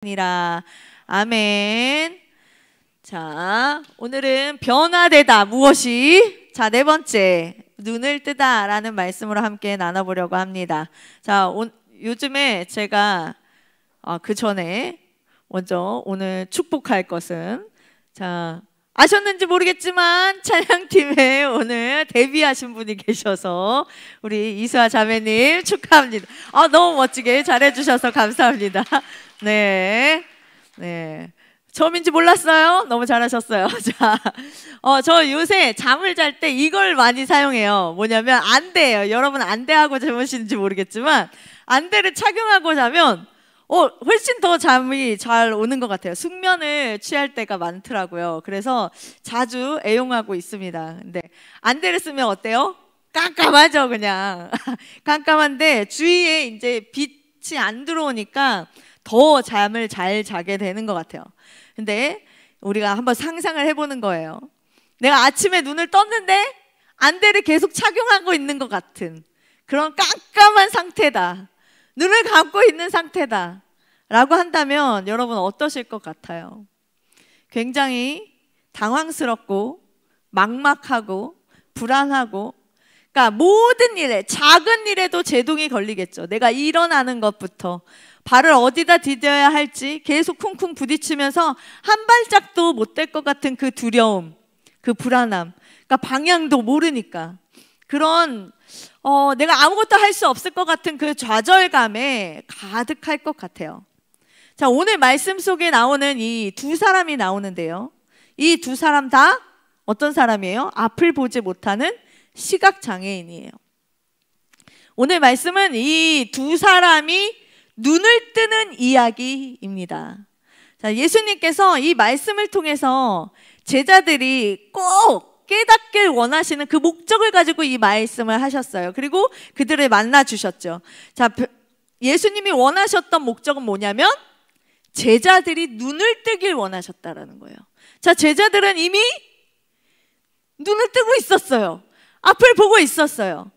아니라. 아멘. 자, 오늘은 변화되다. 무엇이? 자, 네 번째, 눈을 뜨다 라는 말씀으로 함께 나눠보려고 합니다. 자, 요즘에 제가 그 전에 먼저 오늘 축복할 것은, 자, 아셨는지 모르겠지만 찬양팀에 오늘 데뷔하신 분이 계셔서 우리 이수아 자매님 축하합니다. 너무 멋지게 잘해주셔서 감사합니다. 네, 네. 처음인지 몰랐어요. 너무 잘하셨어요. 자, 저 요새 잠을 잘 때 이걸 많이 사용해요. 뭐냐면 안대예요. 여러분 안대하고 주무시는지 모르겠지만 안대를 착용하고 자면 훨씬 더 잠이 잘 오는 것 같아요. 숙면을 취할 때가 많더라고요. 그래서 자주 애용하고 있습니다. 근데 안대를 쓰면 어때요? 깜깜하죠, 그냥. 깜깜한데 주위에 이제 빛이 안 들어오니까 더 잠을 잘 자게 되는 것 같아요. 근데 우리가 한번 상상을 해보는 거예요. 내가 아침에 눈을 떴는데 안대를 계속 착용하고 있는 것 같은 그런 깜깜한 상태다. 눈을 감고 있는 상태다 라고 한다면 여러분 어떠실 것 같아요? 굉장히 당황스럽고 막막하고 불안하고, 그러니까 모든 일에, 작은 일에도 제동이 걸리겠죠. 내가 일어나는 것부터 발을 어디다 디뎌야 할지 계속 쿵쿵 부딪히면서 한 발짝도 못 될 것 같은 그 두려움, 그 불안함, 그러니까 방향도 모르니까 그런 내가 아무것도 할 수 없을 것 같은 그 좌절감에 가득할 것 같아요. 자, 오늘 말씀 속에 나오는 이 두 사람이 나오는데요, 이 두 사람 다 어떤 사람이에요? 앞을 보지 못하는 시각장애인이에요. 오늘 말씀은 이 두 사람이 눈을 뜨는 이야기입니다. 자, 예수님께서 이 말씀을 통해서 제자들이 꼭 깨닫길 원하시는 그 목적을 가지고 이 말씀을 하셨어요. 그리고 그들을 만나 주셨죠. 자, 예수님이 원하셨던 목적은 뭐냐면 제자들이 눈을 뜨길 원하셨다라는 거예요. 자, 제자들은 이미 눈을 뜨고 있었어요. 앞을 보고 있었어요.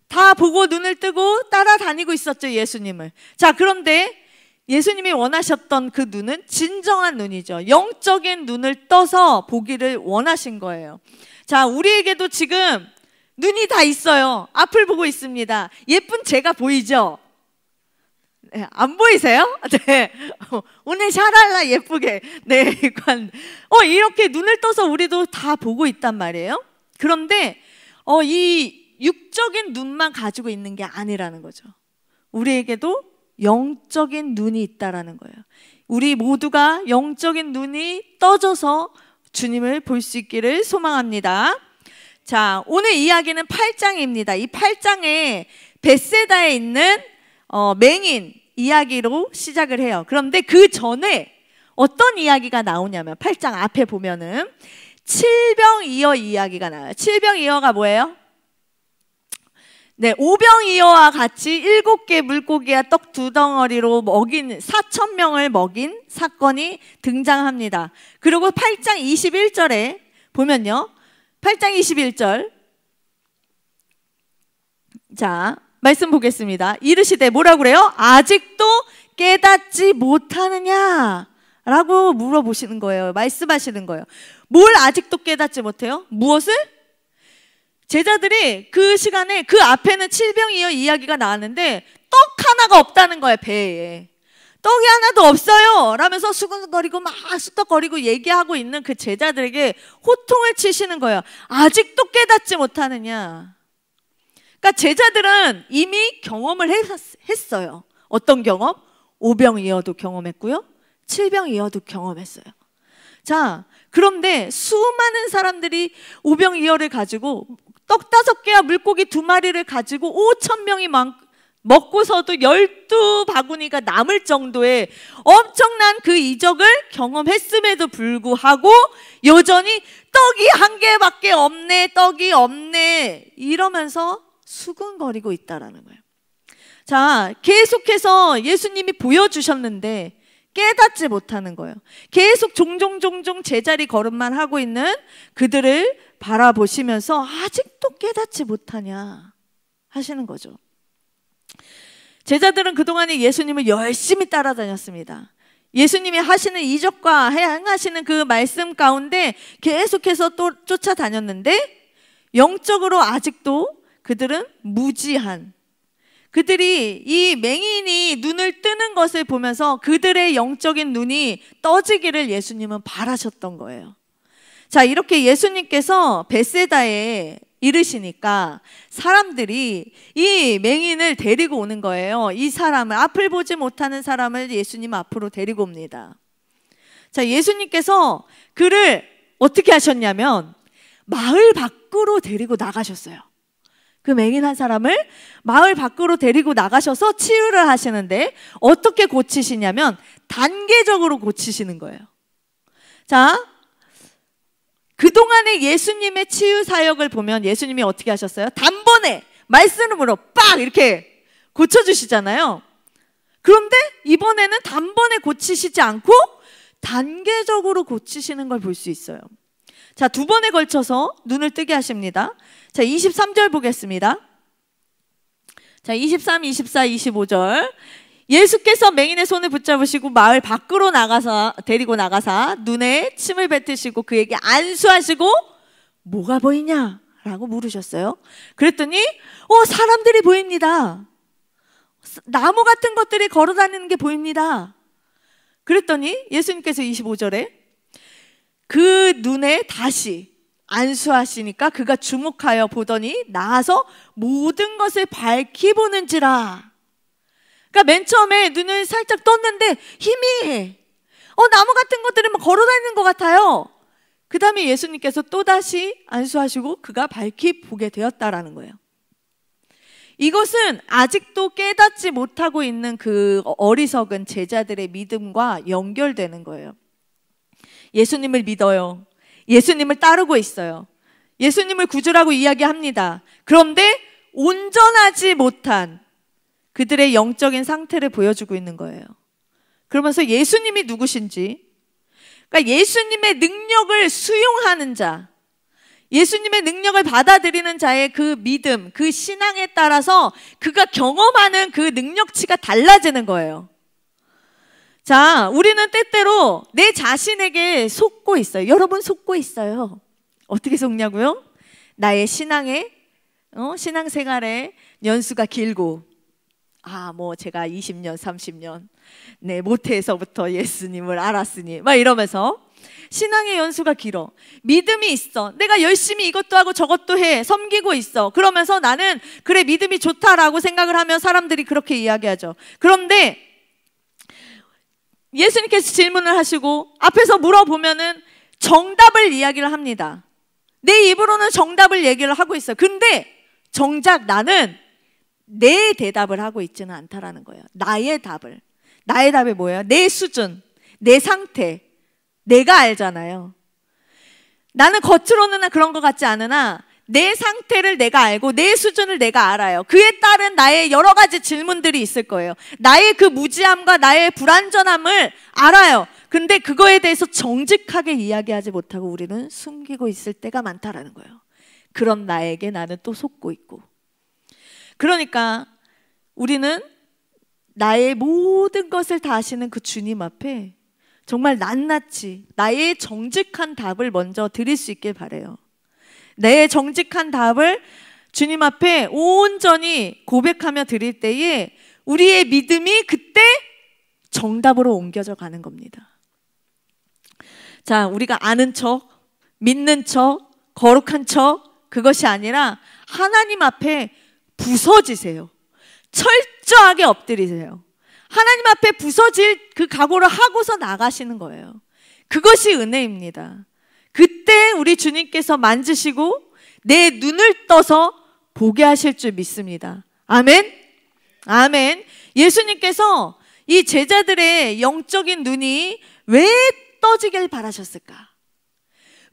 다 보고 눈을 뜨고 따라다니고 있었죠, 예수님을. 자, 그런데 예수님이 원하셨던 그 눈은 진정한 눈이죠. 영적인 눈을 떠서 보기를 원하신 거예요. 자, 우리에게도 지금 눈이 다 있어요. 앞을 보고 있습니다. 예쁜 제가 보이죠? 네, 안 보이세요? 네. 오늘 샤랄라 예쁘게. 네. 이렇게 눈을 떠서 우리도 다 보고 있단 말이에요. 그런데 이 육적인 눈만 가지고 있는 게 아니라는 거죠. 우리에게도 영적인 눈이 있다라는 거예요. 우리 모두가 영적인 눈이 떠져서 주님을 볼 수 있기를 소망합니다. 자, 오늘 이야기는 8장입니다. 이 8장에 벳세다에 있는 맹인 이야기로 시작을 해요. 그런데 그 전에 어떤 이야기가 나오냐면 8장 앞에 보면은 칠병이어 이야기가 나와요. 칠병이어가 뭐예요? 네, 오병이어와 같이 7개 물고기와 떡 2덩어리로 먹인 4,000명을 먹인 사건이 등장합니다. 그리고 8장 21절에 보면요, 8장 21절, 자, 말씀 보겠습니다. 이르시되 뭐라고 그래요? 아직도 깨닫지 못하느냐? 라고 물어보시는 거예요. 말씀하시는 거예요. 뭘 아직도 깨닫지 못해요? 무엇을? 제자들이 그 시간에 그 앞에는 칠병이어 이야기가 나왔는데 떡 하나가 없다는 거예요. 배에 떡이 하나도 없어요 라면서 수근거리고 막 수덕거리고 얘기하고 있는 그 제자들에게 호통을 치시는 거예요. 아직도 깨닫지 못하느냐. 그러니까 제자들은 이미 경험을 했어요. 어떤 경험? 오병이어도 경험했고요, 칠병이어도 경험했어요. 자, 그런데 수많은 사람들이 오병이어를 가지고 떡 5개와 물고기 2마리를 가지고 5,000명이 먹고서도 12바구니가 남을 정도의 엄청난 그 이적을 경험했음에도 불구하고 여전히 떡이 1개밖에 없네, 떡이 없네 이러면서 수근거리고 있다라는 거예요. 자, 계속해서 예수님이 보여주셨는데 깨닫지 못하는 거예요. 계속 종종 제자리 걸음만 하고 있는 그들을 바라보시면서 아직도 깨닫지 못하냐 하시는 거죠. 제자들은 그동안에 예수님을 열심히 따라다녔습니다. 예수님이 하시는 이적과 행하시는 그 말씀 가운데 계속해서 또 쫓아다녔는데 영적으로 아직도 그들은 무지한, 그들이 이 맹인이 눈을 뜨는 것을 보면서 그들의 영적인 눈이 떠지기를 예수님은 바라셨던 거예요. 자, 이렇게 예수님께서 벳세다에 이르시니까 사람들이 이 맹인을 데리고 오는 거예요. 이 사람을, 앞을 보지 못하는 사람을 예수님 앞으로 데리고 옵니다. 자, 예수님께서 그를 어떻게 하셨냐면 마을 밖으로 데리고 나가셨어요. 그 맹인 한 사람을 마을 밖으로 데리고 나가셔서 치유를 하시는데 어떻게 고치시냐면 단계적으로 고치시는 거예요. 자, 그동안의 예수님의 치유 사역을 보면 예수님이 어떻게 하셨어요? 단번에 말씀으로 빡 이렇게 고쳐주시잖아요. 그런데 이번에는 단번에 고치시지 않고 단계적으로 고치시는 걸 볼 수 있어요. 자, 두 번에 걸쳐서 눈을 뜨게 하십니다. 자, 23절 보겠습니다. 자, 23, 24, 25절. 예수께서 맹인의 손을 붙잡으시고 마을 밖으로 데리고 나가사 눈에 침을 뱉으시고 그에게 안수하시고 뭐가 보이냐? 라고 물으셨어요. 그랬더니 사람들이 보입니다. 나무 같은 것들이 걸어다니는 게 보입니다. 그랬더니 예수님께서 25절에 그 눈에 다시 안수하시니까 그가 주목하여 보더니 나아서 모든 것을 밝히 보는지라. 그러니까 맨 처음에 눈을 살짝 떴는데 희미해. 나무 같은 것들이 막 걸어다니는 것 같아요. 그 다음에 예수님께서 또다시 안수하시고 그가 밝히 보게 되었다라는 거예요. 이것은 아직도 깨닫지 못하고 있는 그 어리석은 제자들의 믿음과 연결되는 거예요. 예수님을 믿어요. 예수님을 따르고 있어요. 예수님을 구주라고 이야기합니다. 그런데 온전하지 못한 그들의 영적인 상태를 보여주고 있는 거예요. 그러면서 예수님이 누구신지, 그러니까 예수님의 능력을 수용하는 자, 예수님의 능력을 받아들이는 자의 그 믿음, 그 신앙에 따라서 그가 경험하는 그 능력치가 달라지는 거예요. 자, 우리는 때때로 내 자신에게 속고 있어요. 여러분 속고 있어요. 어떻게 속냐고요? 나의 신앙생활의 연수가 길고, 제가 20년, 30년, 모태에서부터 예수님을 알았으니, 막 이러면서 신앙의 연수가 길어. 믿음이 있어. 내가 열심히 이것도 하고 저것도 해. 섬기고 있어. 그러면서 나는 그래, 믿음이 좋다라고 생각을 하면 사람들이 그렇게 이야기하죠. 그런데 예수님께서 질문을 하시고 앞에서 물어보면은 정답을 이야기를 합니다. 내 입으로는 정답을 얘기를 하고 있어요. 근데 정작 나는 내 대답을 하고 있지는 않다라는 거예요. 나의 답이 뭐예요? 내 수준, 내 상태, 내가 알잖아요. 나는 겉으로는 그런 것 같지 않으나 내 상태를 내가 알고 내 수준을 내가 알아요. 그에 따른 나의 여러 가지 질문들이 있을 거예요. 나의 그 무지함과 나의 불완전함을 알아요. 근데 그거에 대해서 정직하게 이야기하지 못하고 우리는 숨기고 있을 때가 많다라는 거예요. 그런 나에게 나는 또 속고 있고. 그러니까 우리는 나의 모든 것을 다 아시는 그 주님 앞에 정말 낱낱이 나의 정직한 답을 먼저 드릴 수 있길 바라요. 내 정직한 답을 주님 앞에 온전히 고백하며 드릴 때에 우리의 믿음이 그때 정답으로 옮겨져 가는 겁니다. 자, 우리가 아는 척, 믿는 척, 거룩한 척, 그것이 아니라 하나님 앞에 부서지세요. 철저하게 엎드리세요. 하나님 앞에 부서질 그 각오를 하고서 나가시는 거예요. 그것이 은혜입니다. 그때 우리 주님께서 만지시고 내 눈을 떠서 보게 하실 줄 믿습니다. 아멘? 아멘. 예수님께서 이 제자들의 영적인 눈이 왜 떠지길 바라셨을까?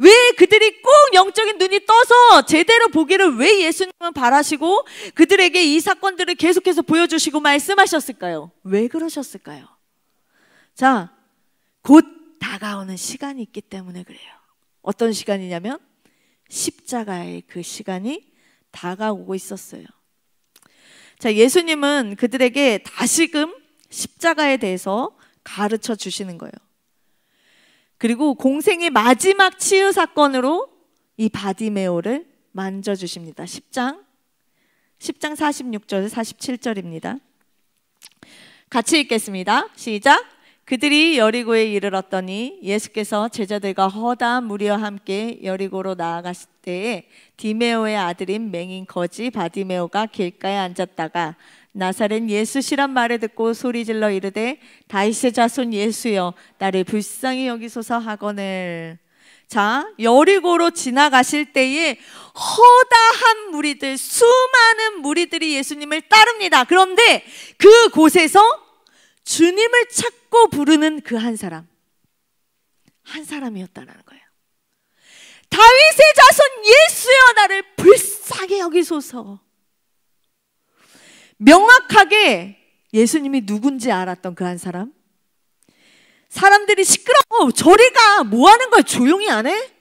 왜 그들이 꼭 영적인 눈이 떠서 제대로 보기를 왜 예수님은 바라시고 그들에게 이 사건들을 계속해서 보여주시고 말씀하셨을까요? 왜 그러셨을까요? 자, 곧 다가오는 시간이 있기 때문에 그래요. 어떤 시간이냐면 십자가의 그 시간이 다가오고 있었어요. 자, 예수님은 그들에게 다시금 십자가에 대해서 가르쳐 주시는 거예요. 그리고 공생의 마지막 치유 사건으로 이 바디메오를 만져주십니다. 10장 46절 47절입니다. 같이 읽겠습니다. 시작. 그들이 여리고에 이르렀더니 예수께서 제자들과 허다한 무리와 함께 여리고로 나아가실 때에 디메오의 아들인 맹인 거지 바디메오가 길가에 앉았다가 나사렛 예수시란 말을 듣고 소리질러 이르되 다윗의 자손 예수여 나를 불쌍히 여기소서 하거늘. 자, 여리고로 지나가실 때에 허다한 무리들, 수많은 무리들이 예수님을 따릅니다. 그런데 그곳에서 주님을 찾고 부르는 그 한 사람이었다는 거예요. 다윗의 자손 예수여 나를 불쌍히 여기소서. 명확하게 예수님이 누군지 알았던 그 한 사람. 사람들이 시끄러워 저리 가 뭐하는 거야 조용히 안 해?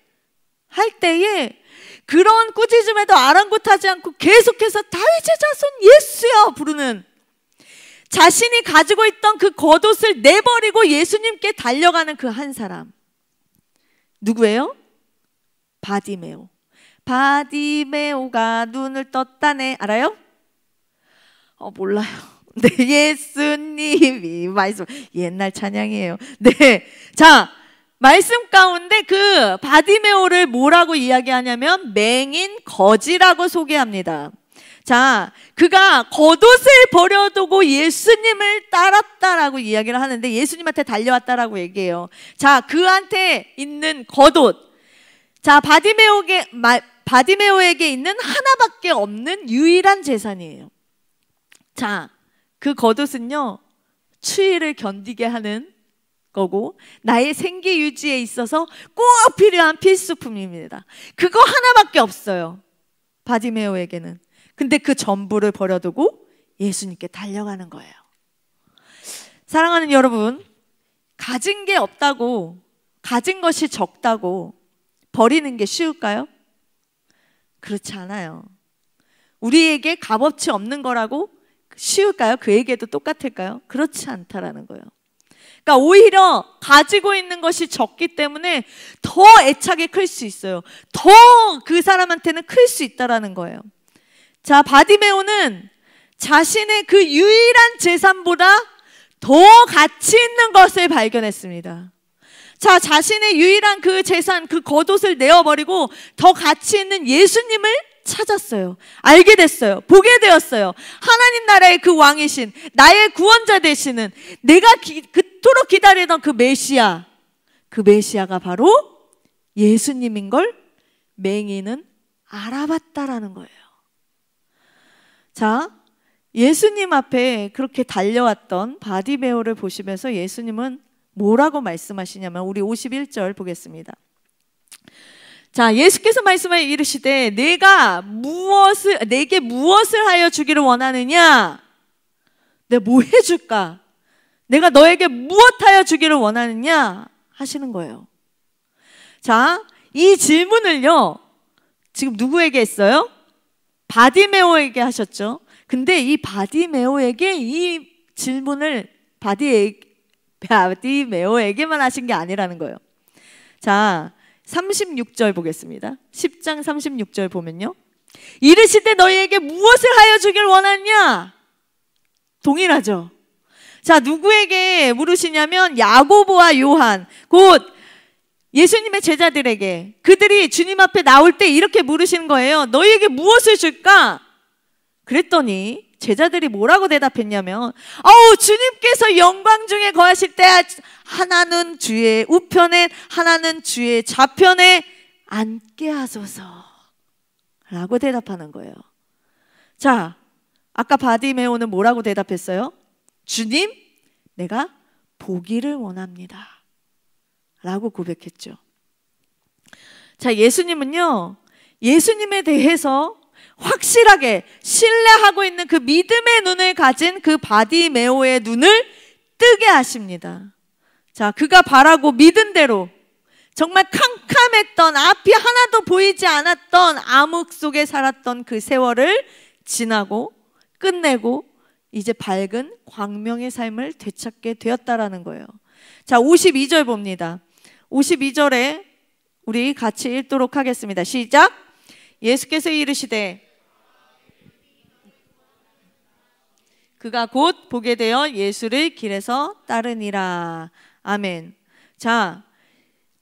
할 때에 그런 꾸짖음에도 아랑곳하지 않고 계속해서 다윗의 자손 예수여 부르는, 자신이 가지고 있던 그 겉옷을 내버리고 예수님께 달려가는 그 한 사람 누구예요? 바디메오. 바디메오가 눈을 떴다네. 알아요? 몰라요. 네, 예수님이 말씀, 옛날 찬양이에요. 네, 자, 말씀 가운데 그 바디메오를 뭐라고 이야기하냐면 맹인 거지라고 소개합니다. 자, 그가 겉옷을 버려두고 예수님을 따랐다라고 이야기를 하는데 예수님한테 달려왔다라고 얘기해요. 자, 그한테 있는 겉옷, 자, 바디메오에게 있는 하나밖에 없는 유일한 재산이에요. 자, 그 겉옷은요 추위를 견디게 하는 거고 나의 생계 유지에 있어서 꼭 필요한 필수품입니다. 그거 하나밖에 없어요, 바디메오에게는. 근데 그 전부를 버려두고 예수님께 달려가는 거예요. 사랑하는 여러분, 가진 게 없다고, 가진 것이 적다고 버리는 게 쉬울까요? 그렇지 않아요. 우리에게 값어치 없는 거라고 쉬울까요? 그에게도 똑같을까요? 그렇지 않다라는 거예요. 그러니까 오히려 가지고 있는 것이 적기 때문에 더 애착이 클 수 있어요. 더 그 사람한테는 클 수 있다라는 거예요. 자, 바디메오는 자신의 그 유일한 재산보다 더 가치 있는 것을 발견했습니다. 자, 자신의 유일한 그 재산, 그 겉옷을 내어버리고 더 가치 있는 예수님을 찾았어요. 알게 됐어요. 보게 되었어요. 하나님 나라의 그 왕이신, 나의 구원자 되시는, 내가 그토록 기다리던 그 메시아, 그 메시아가 바로 예수님인 걸 맹인은 알아봤다라는 거예요. 자, 예수님 앞에 그렇게 달려왔던 바디메오를 보시면서 예수님은 뭐라고 말씀하시냐면 우리 51절 보겠습니다. 자, 예수께서 말씀하여 이르시되 내게 무엇을 하여 주기를 원하느냐? 내가 뭐 해줄까? 내가 너에게 무엇하여 주기를 원하느냐? 하시는 거예요. 자, 이 질문을요 지금 누구에게 했어요? 바디메오에게 하셨죠. 근데 이 바디메오에게 이 질문을 바디메오에게만 하신 게 아니라는 거예요. 자, 36절 보겠습니다. 10장 36절 보면요, 이르시되 너희에게 무엇을 하여 주길 원하냐? 동일하죠. 자, 누구에게 물으시냐면 야고보와 요한, 곧 예수님의 제자들에게, 그들이 주님 앞에 나올 때 이렇게 물으시는 거예요. 너희에게 무엇을 줄까? 그랬더니 제자들이 뭐라고 대답했냐면 주님께서 영광 중에 거하실 때 하나는 주의 우편에 하나는 주의 좌편에 앉게 하소서 라고 대답하는 거예요. 자, 아까 바디메오는 뭐라고 대답했어요? 주님, 내가 보기를 원합니다 라고 고백했죠. 자, 예수님은요 예수님에 대해서 확실하게 신뢰하고 있는 그 믿음의 눈을 가진 그 바디메오의 눈을 뜨게 하십니다. 자, 그가 바라고 믿은 대로 정말 캄캄했던, 앞이 하나도 보이지 않았던 암흑 속에 살았던 그 세월을 지나고 끝내고 이제 밝은 광명의 삶을 되찾게 되었다라는 거예요. 자, 52절 봅니다. 52절에 우리 같이 읽도록 하겠습니다. 시작. 예수께서 이르시되 그가 곧 보게 되어 예수를 길에서 따르니라. 아멘. 자,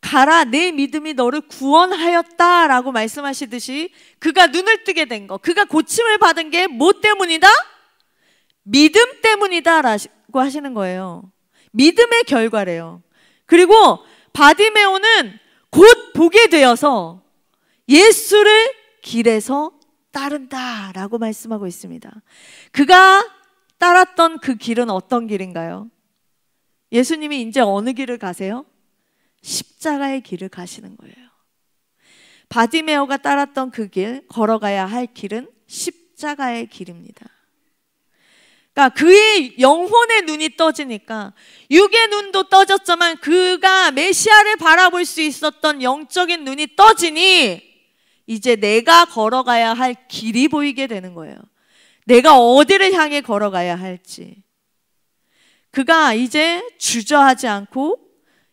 가라, 내 믿음이 너를 구원하였다 라고 말씀하시듯이 그가 눈을 뜨게 된 거, 그가 고침을 받은 게 뭐 때문이다? 믿음 때문이다 라고 하시는 거예요. 믿음의 결과래요. 그리고 바디메오는 곧 보게 되어서 예수를 길에서 따른다 라고 말씀하고 있습니다. 그가 따랐던 그 길은 어떤 길인가요? 예수님이 이제 어느 길을 가세요? 십자가의 길을 가시는 거예요. 바디메오가 따랐던 그 길, 걸어가야 할 길은 십자가의 길입니다. 그러니까 그의 영혼의 눈이 떠지니까 육의 눈도 떠졌지만 그가 메시아를 바라볼 수 있었던 영적인 눈이 떠지니 이제 내가 걸어가야 할 길이 보이게 되는 거예요. 내가 어디를 향해 걸어가야 할지. 그가 이제 주저하지 않고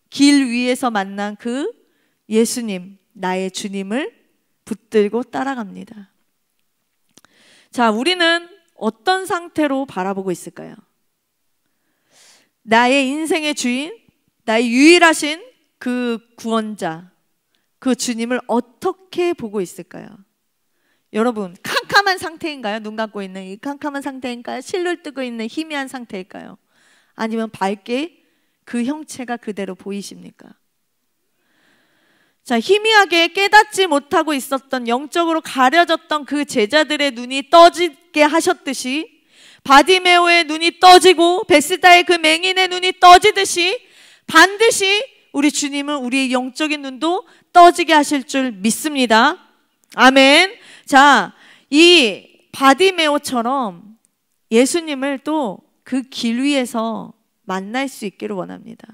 길 위에서 만난 그 예수님, 나의 주님을 붙들고 따라갑니다. 자, 우리는 어떤 상태로 바라보고 있을까요? 나의 인생의 주인, 나의 유일하신 그 구원자, 그 주님을 어떻게 보고 있을까요? 여러분, 캄캄한 상태인가요? 눈 감고 있는 이 캄캄한 상태인가요? 실눈 뜨고 있는 희미한 상태일까요? 아니면 밝게 그 형체가 그대로 보이십니까? 자, 희미하게 깨닫지 못하고 있었던, 영적으로 가려졌던 그 제자들의 눈이 떠지게 하셨듯이 바디메오의 눈이 떠지고 베스다의 그 맹인의 눈이 떠지듯이 반드시 우리 주님은 우리의 영적인 눈도 떠지게 하실 줄 믿습니다. 아멘. 자, 이 바디메오처럼 예수님을 또 그 길 위에서 만날 수 있기를 원합니다.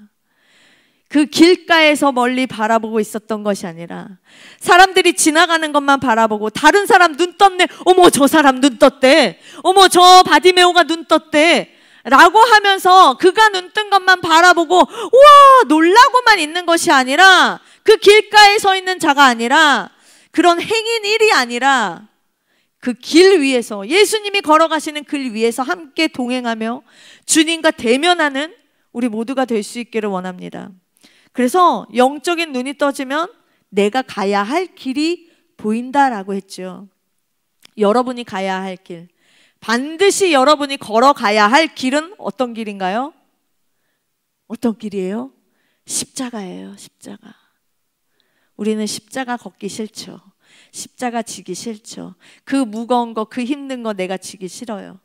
그 길가에서 멀리 바라보고 있었던 것이 아니라 사람들이 지나가는 것만 바라보고 다른 사람 눈 떴네, 어머 저 사람 눈 떴대, 어머 저 바디메오가 눈 떴대 라고 하면서 그가 눈 뜬 것만 바라보고 우와 놀라고만 있는 것이 아니라, 그 길가에 서 있는 자가 아니라, 그런 행인 일이 아니라 그 길 위에서, 예수님이 걸어가시는 길 위에서 함께 동행하며 주님과 대면하는 우리 모두가 될 수 있기를 원합니다. 그래서 영적인 눈이 떠지면 내가 가야 할 길이 보인다라고 했죠. 여러분이 가야 할 길, 반드시 여러분이 걸어가야 할 길은 어떤 길인가요? 어떤 길이에요? 십자가예요. 십자가. 우리는 십자가 걷기 싫죠. 십자가 지기 싫죠. 그 무거운 거, 그 힘든 거 내가 지기 싫어요.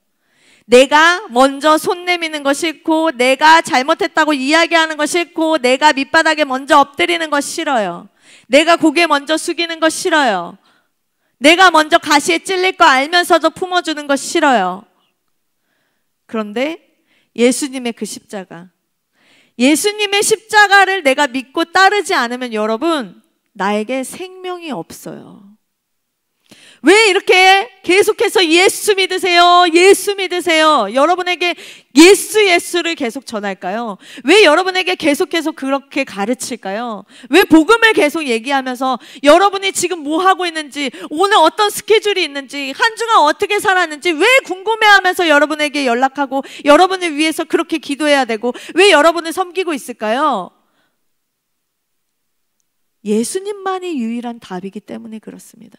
내가 먼저 손 내미는 거 싫고, 내가 잘못했다고 이야기하는 거 싫고, 내가 밑바닥에 먼저 엎드리는 거 싫어요. 내가 고개 먼저 숙이는 거 싫어요. 내가 먼저 가시에 찔릴 거 알면서도 품어주는 거 싫어요. 그런데 예수님의 그 십자가, 예수님의 십자가를 내가 믿고 따르지 않으면 여러분, 나에게 생명이 없어요. 왜 이렇게 계속해서 예수 믿으세요, 예수 믿으세요, 여러분에게 예수를 계속 전할까요? 왜 여러분에게 계속해서 그렇게 가르칠까요? 왜 복음을 계속 얘기하면서 여러분이 지금 뭐 하고 있는지, 오늘 어떤 스케줄이 있는지, 한 주간 어떻게 살았는지 왜 궁금해하면서 여러분에게 연락하고 여러분을 위해서 그렇게 기도해야 되고 왜 여러분을 섬기고 있을까요? 예수님만이 유일한 답이기 때문에 그렇습니다.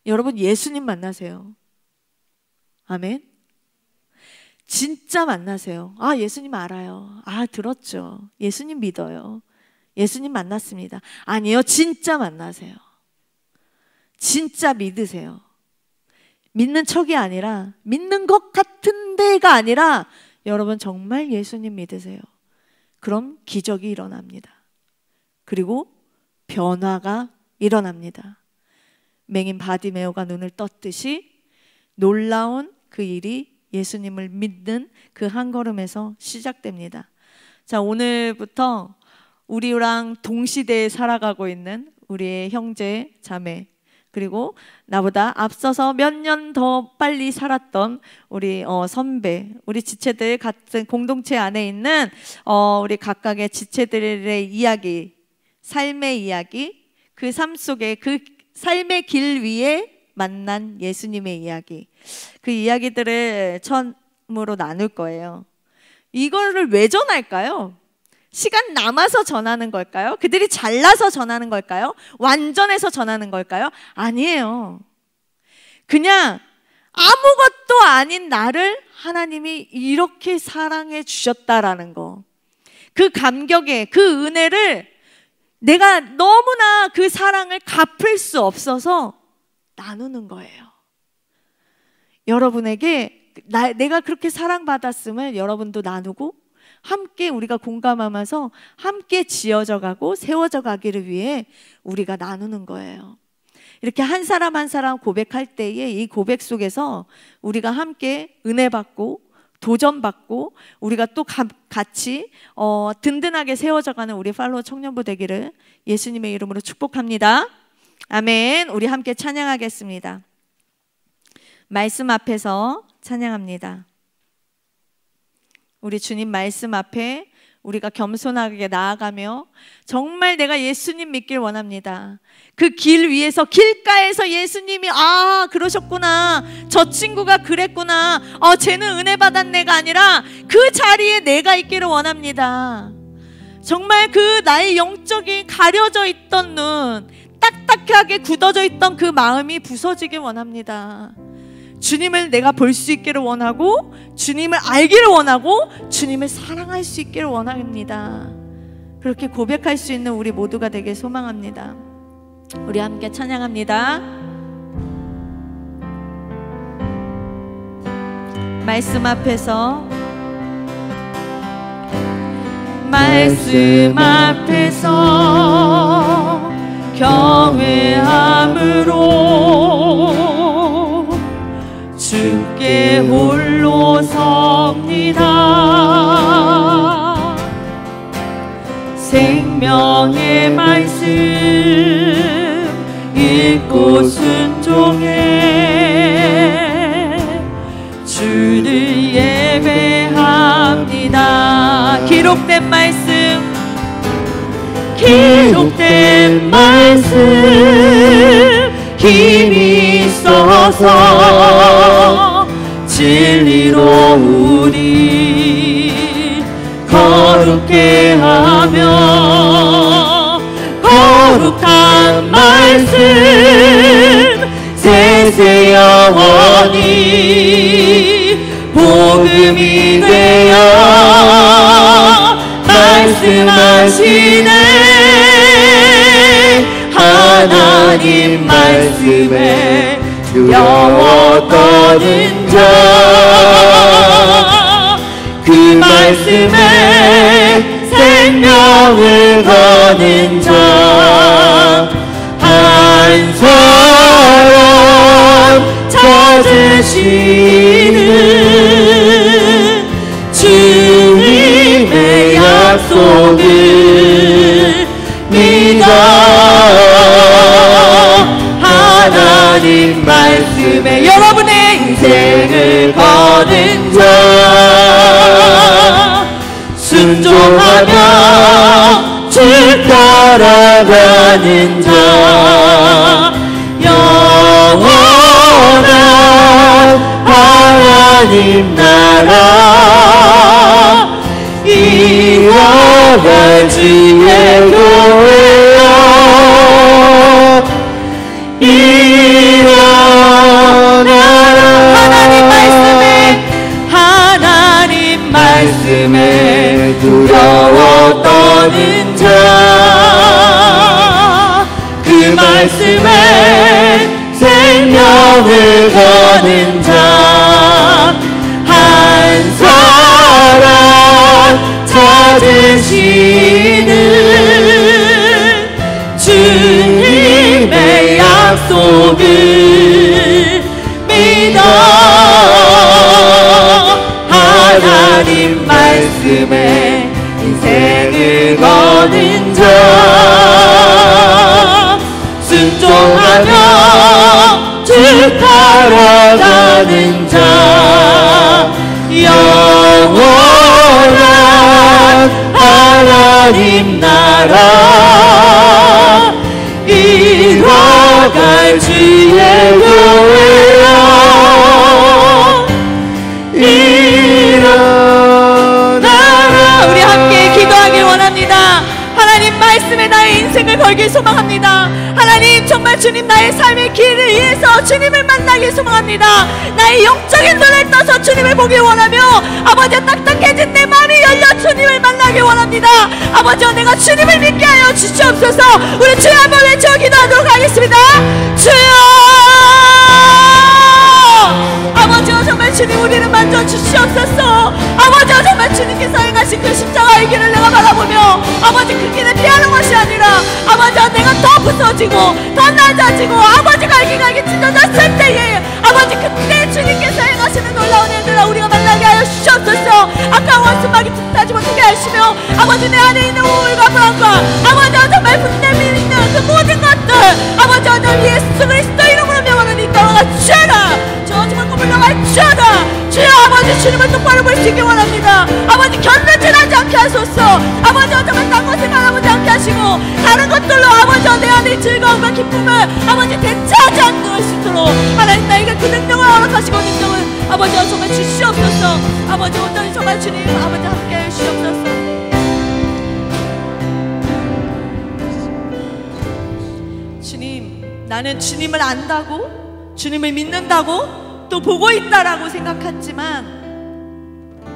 여러분, 예수님 만나세요. 아멘. 진짜 만나세요. 아, 예수님 알아요. 아, 들었죠. 예수님 믿어요. 예수님 만났습니다. 아니요, 진짜 만나세요. 진짜 믿으세요. 믿는 척이 아니라, 믿는 것 같은 데가 아니라 여러분 정말 예수님 믿으세요. 그럼 기적이 일어납니다. 그리고 변화가 일어납니다. 맹인 바디메오가 눈을 떴듯이 놀라운 그 일이 예수님을 믿는 그 한 걸음에서 시작됩니다. 자, 오늘부터 우리랑 동시대에 살아가고 있는 우리의 형제, 자매, 그리고 나보다 앞서서 몇 년 더 빨리 살았던 우리 선배, 우리 지체들 같은 공동체 안에 있는 우리 각각의 지체들의 이야기, 삶의 이야기, 그 삶 속에 그 삶의 길 위에 만난 예수님의 이야기, 그 이야기들을 처음으로 나눌 거예요. 이거를 왜 전할까요? 시간 남아서 전하는 걸까요? 그들이 잘나서 전하는 걸까요? 완전해서 전하는 걸까요? 아니에요. 그냥 아무것도 아닌 나를 하나님이 이렇게 사랑해 주셨다라는 거, 그 감격에 그 은혜를 내가 너무나 그 사랑을 갚을 수 없어서 나누는 거예요. 여러분에게 내가 그렇게 사랑받았음을 여러분도 나누고 함께 우리가 공감하면서 함께 지어져 가고 세워져 가기를 위해 우리가 나누는 거예요. 이렇게 한 사람 한 사람 고백할 때에 이 고백 속에서 우리가 함께 은혜 받고 도전받고 우리가 또 같이 든든하게 세워져 가는 우리 팔로워 청년부 되기를 예수님의 이름으로 축복합니다. 아멘. 우리 함께 찬양하겠습니다. 말씀 앞에서 찬양합니다. 우리 주님 말씀 앞에 우리가 겸손하게 나아가며 정말 내가 예수님 믿길 원합니다. 그 길 위에서, 길가에서 예수님이 그러셨구나, 저 친구가 그랬구나, 쟤는 은혜 받았네가 아니라 그 자리에 내가 있기를 원합니다. 정말 그 나의 영적인 가려져 있던 눈, 딱딱하게 굳어져 있던 그 마음이 부서지길 원합니다. 주님을 내가 볼 수 있기를 원하고, 주님을 알기를 원하고, 주님을 사랑할 수 있기를 원합니다. 그렇게 고백할 수 있는 우리 모두가 되길 소망합니다. 우리 함께 찬양합니다. 말씀 앞에서, 말씀 앞에서 경외함으로 주께 홀로 섭니다. 생명의 말씀 읽고 순종해 주를 예배합니다. 기록된 말씀, 기록된 말씀 힘이 있어서 진리로 우리 거룩게 하며, 거룩한 말씀 세세 영원히 복음이 되어 말씀하시네. 하나님 말씀에 두려워 떠는 자, 그 말씀에 생명을 거는 자, 한 사람 찾으시는 주님의 약속을 믿어. 하나님 말씀에 여러분의 인생을 거는 자, 순종하며 주 따라가는 자, 영원한 하나님 나라 이뤄갈 주의 교회여, 일어나라. 하나님 말씀에 두려워 떠는 자, 그 말씀에 생명을 거는 자, 한 사람 찾으시는 주님의 약속을 믿어. 하나님 말씀에 인생을 거는 자, 순종하며 따라가는 자 영원한 하나님 나라 이뤄갈 주의 교회여 일어나라. 우리 함께 기도하길 원합니다. 하나님 말씀에 나의 인생을 걸길 소망합니다. 하나님 정말 주님 나의 삶의 길을 위해서 주님을 만나길 소망합니다. 나의 영적인 눈을 떠서 주님을 보길 원하며 아버지 딱딱해진 내 마음이 열려 주님을 만나길 원합니다. 아버지여 내가 주님을 믿게 하여 주시옵소서. 우리 주여 한번 외쳐 기도하도록 하겠습니다. 주여 아버지여 정말 주님 우리를 만져주시옵소서. 아버지여 정말 주님께서 행하신 그 십자가의 길을 내가 바라보며 아버지 그 길을 피하는 것이 아니라 아버지여 내가 더 부서지고 더 낮아지고 아버지가 알기가기 찢어졌을 때에 아버지 그때 주님께서 행하시는 놀라운 일들을 우리가 만나게 하여 주시옵소서. 아까운 원수막이 틈타지 못하게 하시며 아버지 내 안에 있는 우울과 불안과 아버지여 정말 분냄이 있는 그 모든 것들 아버지여 저 예수 그리스도 이름으로 명하노니 떠나가 주라. 저 정말 꿈을 나가 주라. 주여 아버지 주님을 똑바로 볼 수 있게 원합니다. 아버지 견뎌질하지 않게 하소서. 아버지여 정말 딴 것을 바라보지 않게 하시고 다른 것들로 아버지여 내 안에 즐거움과 기쁨을 아버지 대체하지 않을 수 있도록 하나님 나에게 그 능력을 허락하시고 능력을 아버지여 정말 주시옵소서. 아버지 온전히 정말 주님 아버지 함께 해주시옵소서. 주님 나는 주님을 안다고 주님을 믿는다고 또 보고 있다라고 생각했지만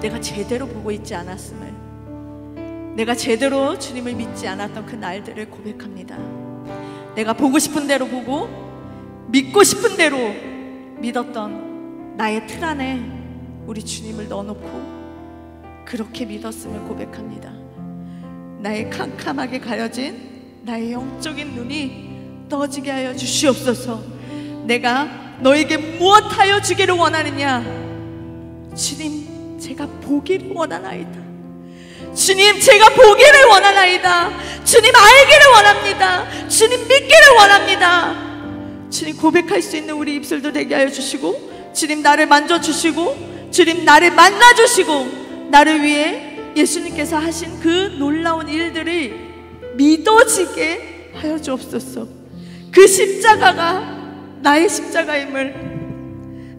내가 제대로 보고 있지 않았음을 내가 제대로 주님을 믿지 않았던 그 날들을 고백합니다. 내가 보고 싶은 대로 보고 믿고 싶은 대로 믿었던 나의 틀 안에 우리 주님을 넣어놓고 그렇게 믿었음을 고백합니다. 나의 캄캄하게 가려진 나의 영적인 눈이 떠지게 하여 주시옵소서. 내가 너에게 무엇하여 주기를 원하느냐? 주님 제가 보기를 원하나이다. 주님 제가 보기를 원하나이다. 주님 알기를 원합니다. 주님 믿기를 원합니다. 주님 고백할 수 있는 우리 입술도 되게 하여 주시고 주님 나를 만져주시고 주님 나를 만나주시고 나를 위해 예수님께서 하신 그 놀라운 일들을 믿어지게 하여 주옵소서. 그 십자가가 나의 십자가임을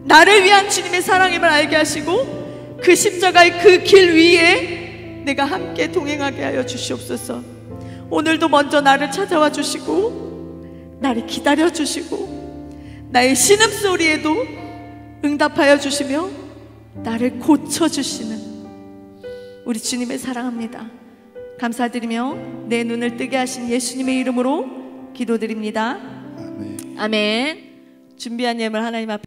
나를 위한 주님의 사랑임을 알게 하시고 그 십자가의 그 길 위에 내가 함께 동행하게 하여 주시옵소서. 오늘도 먼저 나를 찾아와 주시고 나를 기다려 주시고 나의 신음소리에도 응답하여 주시며 나를 고쳐주시는 우리 주님을 사랑합니다. 감사드리며 내 눈을 뜨게 하신 예수님의 이름으로 기도드립니다. 아멘. 준비한 예물 하나님 앞에